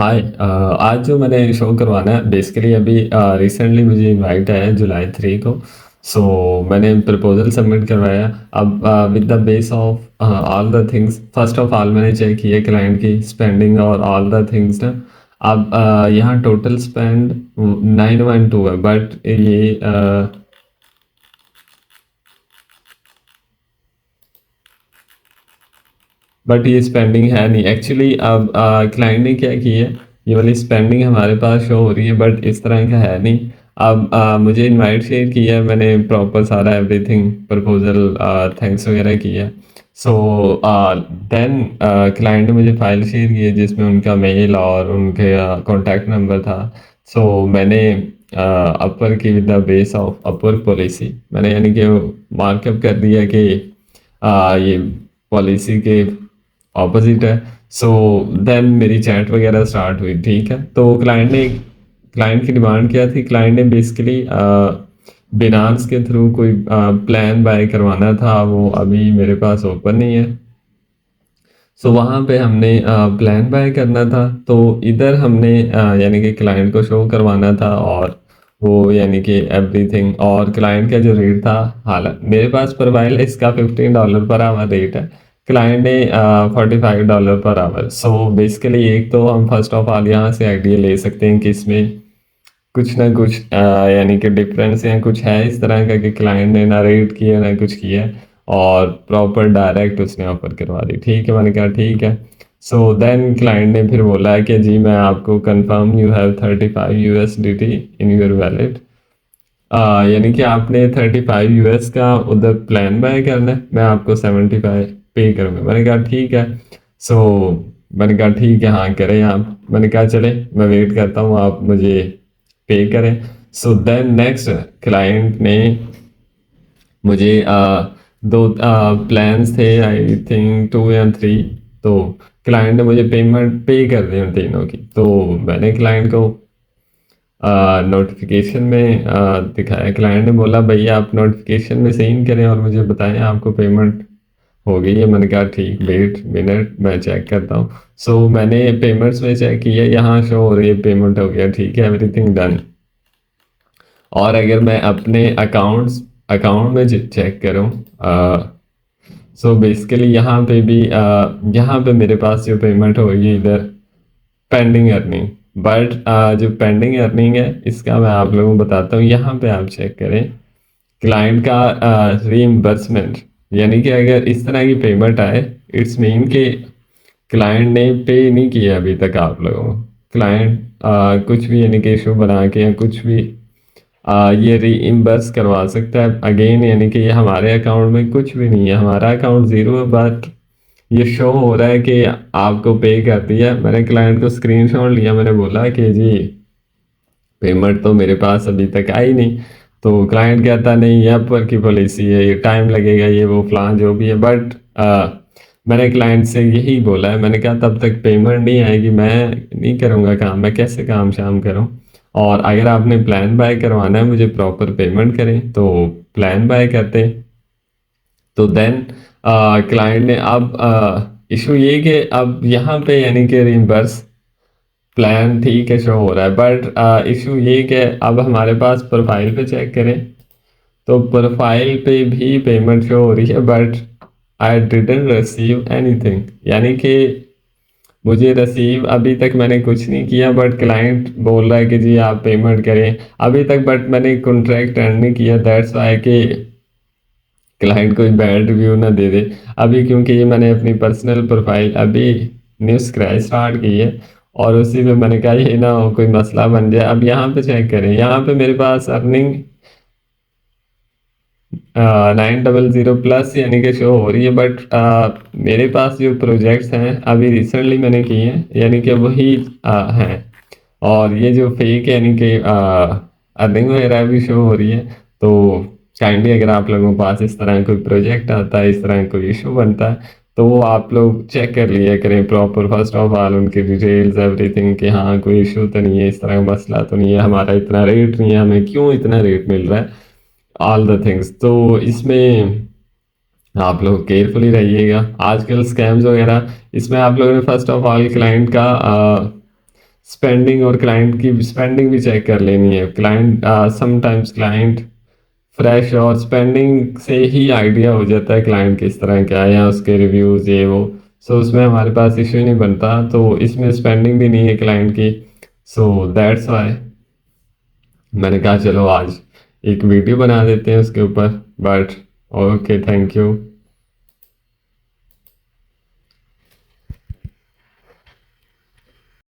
हाय। आज जो मैंने शो करवाना है बेसिकली अभी रिसेंटली मुझे इनवाइट आया है जुलाई 3 को। सो मैंने प्रपोजल सबमिट करवाया। अब with the base of all the things, first of all मैंने चेक किया क्लाइंट की स्पेंडिंग और ऑल द थिंग्स ना। अब यहाँ टोटल स्पेंड 912 है, बट ये ये स्पेंडिंग है नहीं एक्चुअली। अब क्लाइंट ने क्या किया है, ये वाली स्पेंडिंग हमारे पास शो हो रही है बट इस तरह का है नहीं। अब मुझे इनवाइट शेयर किया है, मैंने प्रॉपर सारा एवरीथिंग प्रपोजल थैंक्स वगैरह किया है। सो देन क्लाइंट ने मुझे फाइल शेयर की है जिसमें उनका मेल और उनके कॉन्टैक्ट नंबर था। सो मैंने अपवर की विद द बेस ऑफ अपवर पॉलिसी मैंने यानी कि मार्कअप कर दिया कि ये पॉलिसी के ऑपोजिट है। सो देन मेरी चैट वगैरह स्टार्ट हुई, ठीक है। तो क्लाइंट की डिमांड क्या थी, क्लाइंट ने बेसिकली बिनांस के थ्रू कोई प्लान बाय करवाना था, वो अभी मेरे पास ओपन नहीं है। सो वहाँ पे हमने प्लान बाय करना था, तो इधर हमने यानी कि क्लाइंट को शो करवाना था और वो यानी कि एवरीथिंग और क्लाइंट का जो रेट था। हालांकि मेरे पास प्रोफाइल इसका $15 पर आवर रेट है, क्लाइंट ने $45 पर आवर। सो बेसिकली एक तो हम फर्स्ट ऑफ ऑल यहाँ से आइडिया ले सकते हैं कि इसमें कुछ ना कुछ यानी कि डिफरेंस या कुछ है इस तरह का कि क्लाइंट ने ना रेट किया ना कुछ किया और प्रॉपर डायरेक्ट उसने ऑफर करवा दी। ठीक है, मैंने कहा ठीक है। सो देन क्लाइंट ने फिर बोला कि जी मैं आपको confirm you have 35 USDT in your wallet. यानी कि आपने 35 US का उधर प्लान बाय करना है, मैं आपको 75 पे करूँगा। मैंने कहा ठीक है। सो मैंने कहा ठीक है, हाँ करें आप। मैंने कहा चले मैं वेट करता हूँ, आप मुझे पे करें। सो देन नेक्स्ट क्लाइंट ने मुझे दो प्लान्स थे, आई थिंक 2 या 3। तो क्लाइंट ने मुझे पेमेंट पे कर दी उन तीनों की। तो मैंने क्लाइंट को नोटिफिकेशन में दिखाया, क्लाइंट ने बोला भैया आप नोटिफिकेशन में सीन करें और मुझे बताएं आपको पेमेंट हो गई है। मैंने कहा ठीक, वेट मिनट मैं चेक करता हूँ। सो मैंने पेमेंट्स में चेक किया, यहाँ शो हो रही है पेमेंट हो गया, ठीक है, एवरीथिंग डन। और अगर मैं अपने अकाउंट में चेक करूँ, सो बेसिकली यहाँ पे भी यहाँ पे मेरे पास जो पेमेंट होगी इधर पेंडिंग अर्निंग। बट जो पेंडिंग अर्निंग है इसका मैं आप लोगों को बताता हूँ, यहाँ पे आप चेक करें क्लाइंट का रीइंबर्समेंट। यानी कि अगर इस तरह की पेमेंट आए, इट्स मीन कि क्लाइंट ने पे नहीं किया अभी तक आप लोगों को। क्लाइंट कुछ भी यानी कि इशू बना के या कुछ भी ये रीइंबर्स करवा सकता है अगेन। यानी कि ये हमारे अकाउंट में कुछ भी नहीं है, हमारा अकाउंट ज़ीरो है, बट ये शो हो रहा है कि आपको पे कर दिया। मैंने क्लाइंट को स्क्रीनशॉट लिया, मैंने बोला कि जी पेमेंट तो मेरे पास अभी तक आई नहीं। तो क्लाइंट कहता नहीं, ये पर की पॉलिसी है, ये टाइम लगेगा, ये वो फलान जो भी है। बट मैंने क्लाइंट से यही बोला है, मैंने कहा तब तक पेमेंट नहीं आएगी मैं नहीं करूँगा काम, मैं कैसे काम शाम करूँ। और अगर आपने प्लान बाय करवाना है मुझे प्रॉपर पेमेंट करें, तो प्लान बाय करते। तो देन क्लाइंट ने अब इशू ये कि अब यहाँ पे यानी कि रिम्बर्स प्लान ठीक है शो हो रहा है, बट इशू ये कि अब हमारे पास प्रोफाइल पे चेक करें तो प्रोफाइल पे भी पेमेंट शो हो रही है, but I didn't receive anything. यानी कि मुझे रिसीव अभी तक मैंने कुछ नहीं किया, बट क्लाइंट बोल रहा है कि जी आप पेमेंट करें अभी तक, बट मैंने कॉन्ट्रैक्ट एंड नहीं किया। दैट्स वाई कि क्लाइंट कोई बैड रिव्यू ना दे दे अभी, क्योंकि ये मैंने अपनी पर्सनल प्रोफाइल अभी न्यू स्क्रैच स्टार्ट की है और उसी पे मैंने कहा ये ना हो कोई मसला बन जाए। अब यहाँ पे चेक करें, यहाँ पे मेरे पास अर्निंग 900 यानी कि शो हो रही है, बट मेरे पास जो प्रोजेक्ट्स हैं अभी रिसेंटली मैंने किए हैं यानी कि वही हैं। और ये जो फेक यानी कि अर्निंग वगैरह भी शो हो रही है। तो काइंडली अगर आप लोगों के पास इस तरह कोई प्रोजेक्ट आता है, इस तरह कोई इशू बनता है, तो वो आप लोग चेक कर लिया करें प्रॉपर, फर्स्ट ऑफ ऑल उनकी डिटेल्स एवरीथिंग कि हाँ कोई इशू तो नहीं है, इस तरह का मसला तो नहीं है, हमारा इतना रेट नहीं है, हमें क्यों इतना रेट मिल रहा है, ऑल द थिंग्स। तो इसमें आप लोग केयरफुली रहिएगा, आजकल स्कैम्स वगैरह इसमें आप लोगों ने फर्स्ट ऑफ ऑल क्लाइंट का स्पेंडिंग और क्लाइंट की स्पेंडिंग भी चेक कर लेनी है। क्लाइंट समटाइम्स क्लाइंट फ्रेश और स्पेंडिंग से ही आइडिया हो जाता है क्लाइंट किस तरह का है या उसके रिव्यूज़ ये वो। सो उसमें हमारे पास इश्यू नहीं बनता, तो इसमें स्पेंडिंग भी नहीं है क्लाइंट की। सो दैट्स वाई मैंने कहा चलो आज एक वीडियो बना देते हैं उसके ऊपर। But okay, thank you.